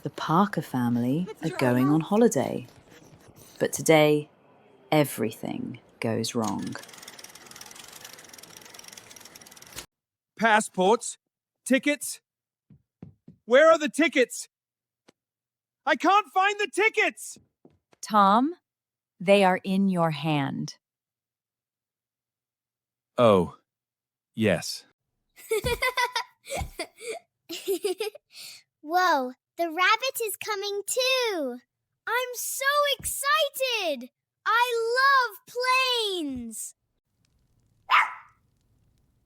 The Parker family are going on holiday. But today, everything goes wrong. Passports? Tickets? Where are the tickets? I can't find the tickets! Tom, they are in your hand. Oh, yes. Whoa, the rabbit is coming too! I'm so excited! I love planes!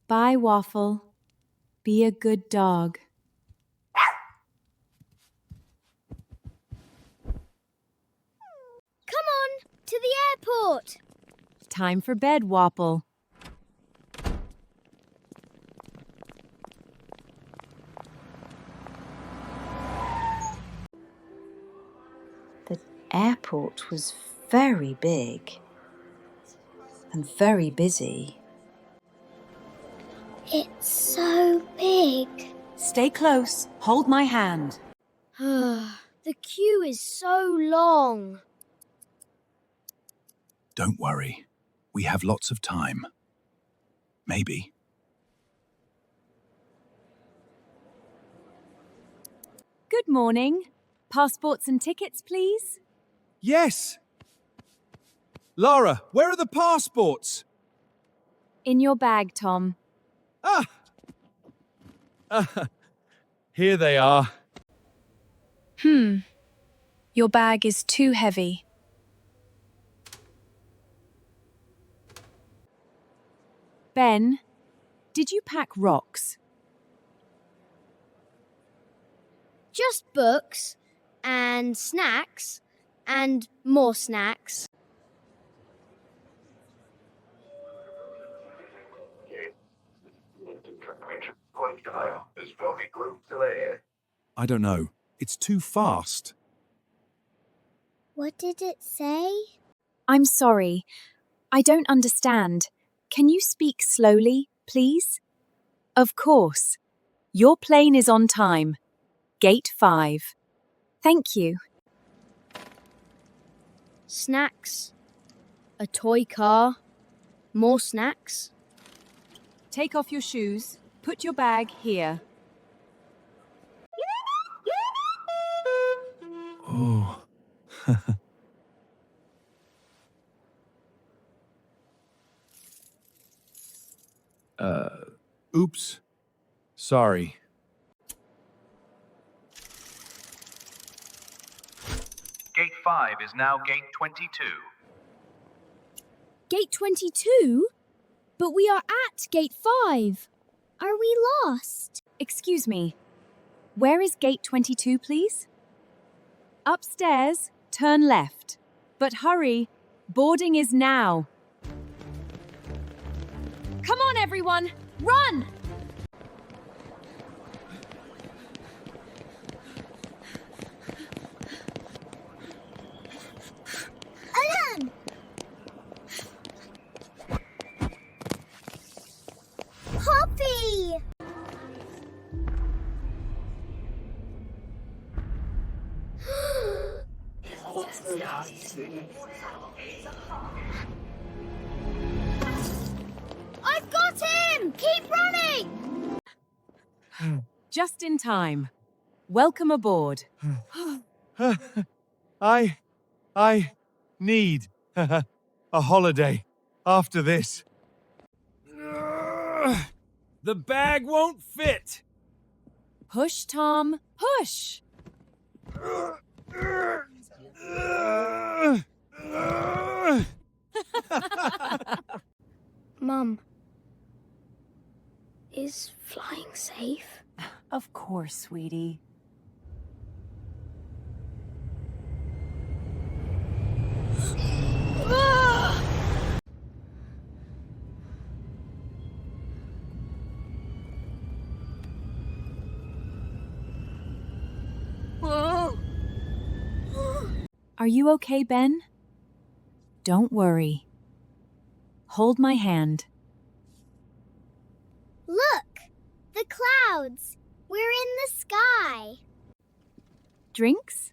Bye, Waffle. Be a good dog. Come on, to the airport! Time for bed, Wapple. The airport was very big and very busy. It's so big. Stay close. Hold my hand. The queue is so long. Don't worry. We have lots of time. Maybe. Good morning. Passports and tickets, please. Yes! Lara, where are the passports? In your bag, Tom. Here they are. Your bag is too heavy. Ben, did you pack rocks? Just books and snacks and more snacks. I don't know. It's too fast. What did it say? I'm sorry. I don't understand. Can you speak slowly, please? Of course. Your plane is on time. Gate 5. Thank you. Snacks. A toy car. More snacks. Take off your shoes. Put your bag here. Oh. Oops. Sorry. Gate 5 is now Gate 22. Gate 22? But we are at Gate 5. Are we lost? Excuse me. Where is gate 22, please? Upstairs, turn left. But hurry, boarding is now. Come on, everyone, run! Alan! Poppy! I've got him! Keep running! Just in time. Welcome aboard. I need a holiday after this. The bag won't fit. Push, Tom, push! Mum, is flying safe? Of course, sweetie. Are you okay, Ben? Don't worry. Hold my hand. Look! The clouds! We're in the sky! Drinks?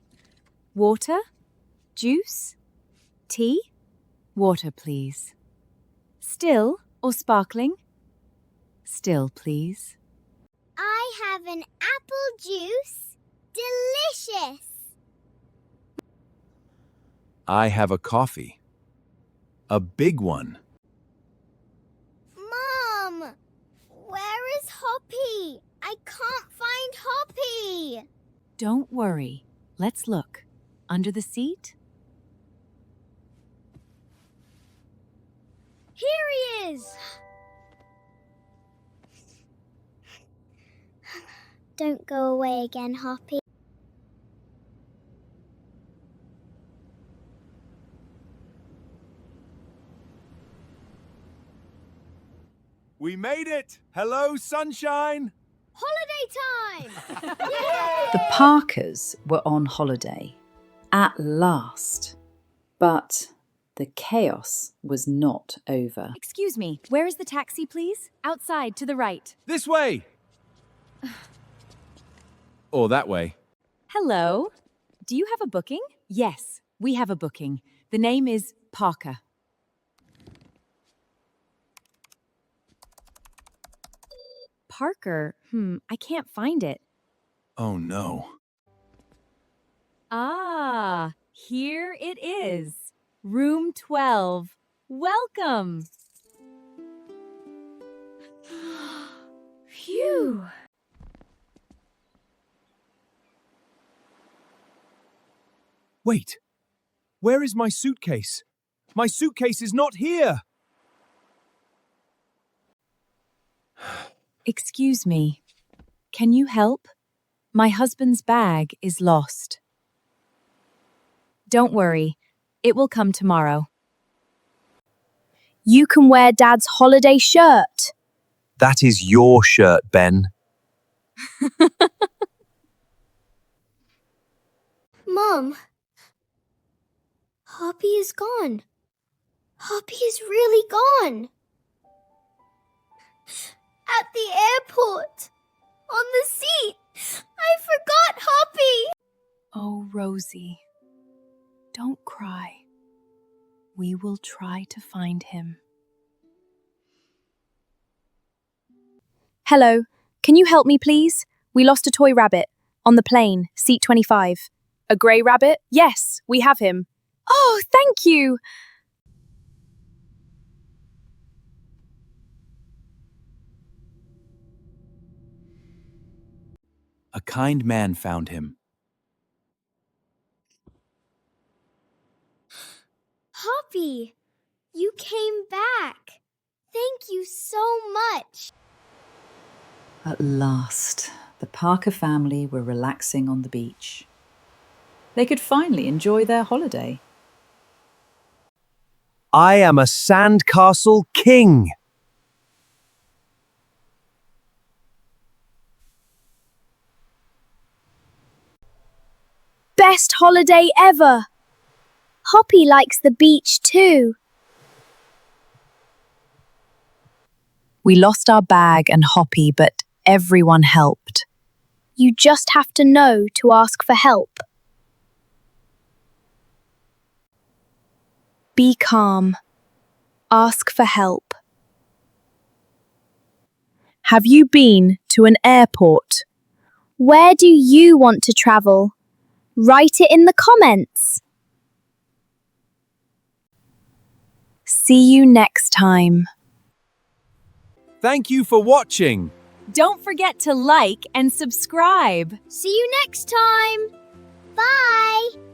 Water? Juice? Tea? Water, please. Still or sparkling? Still, please. I have an apple juice. Delicious. I have a coffee. A big one. Mom, where is Hoppy? I can't find Hoppy. Don't worry. Let's look. Under the seat? Here he is. Don't go away again, Hoppy. We made it! Hello, sunshine! Holiday time! The Parkers were on holiday. At last. But the chaos was not over. Excuse me, where is the taxi, please? Outside, to the right. This way! Or that way. Hello. Do you have a booking? Yes, we have a booking. The name is Parker. Parker? I can't find it. Oh no. Ah, here it is. Room 12. Welcome. Phew. Wait. Where is my suitcase? My suitcase is not here! Excuse me. Can you help? My husband's bag is lost. Don't worry. It will come tomorrow. You can wear Dad's holiday shirt. That is your shirt, Ben. Mom, Hoppy is gone. Hoppy is really gone. At the airport. On the seat. I forgot Hoppy. Oh, Rosie. Don't cry. We will try to find him. Hello, can you help me, please? We lost a toy rabbit. On the plane, seat 25. A grey rabbit? Yes, we have him. Oh, thank you! A kind man found him. Hoppy, you came back. Thank you so much. At last, the Parker family were relaxing on the beach. They could finally enjoy their holiday. I am a sandcastle king! Best holiday ever! Hoppy likes the beach too. We lost our bag and Hoppy, but everyone helped. You just have to know to ask for help. Be calm. Ask for help. Have you been to an airport? Where do you want to travel? Write it in the comments. See you next time. Thank you for watching! Don't forget to like and subscribe. See you next time. Bye.